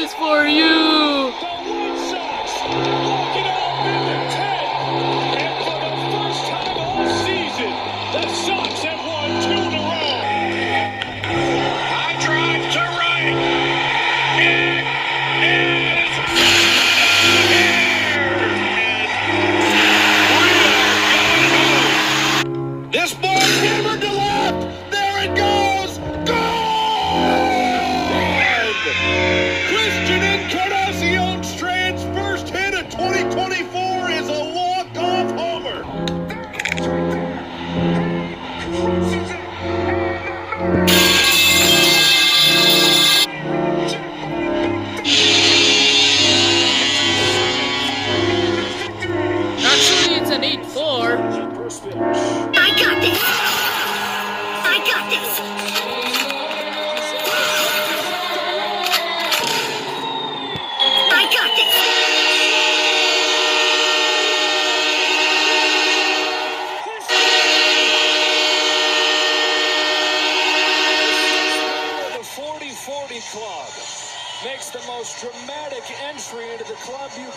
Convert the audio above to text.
is for you. The White Sox walking off into 10. And for the first time all season, the Sox have won 2 in a row. I drive to right. It is here. And we are going home. This ball hammered to left. There it goes. Christian Encarnacion's first hit of 2024 is a walk-off homer. Actually, it's an 8-4. I got this. I got this. I got this. The 40-40 Club makes the most dramatic entry into the club you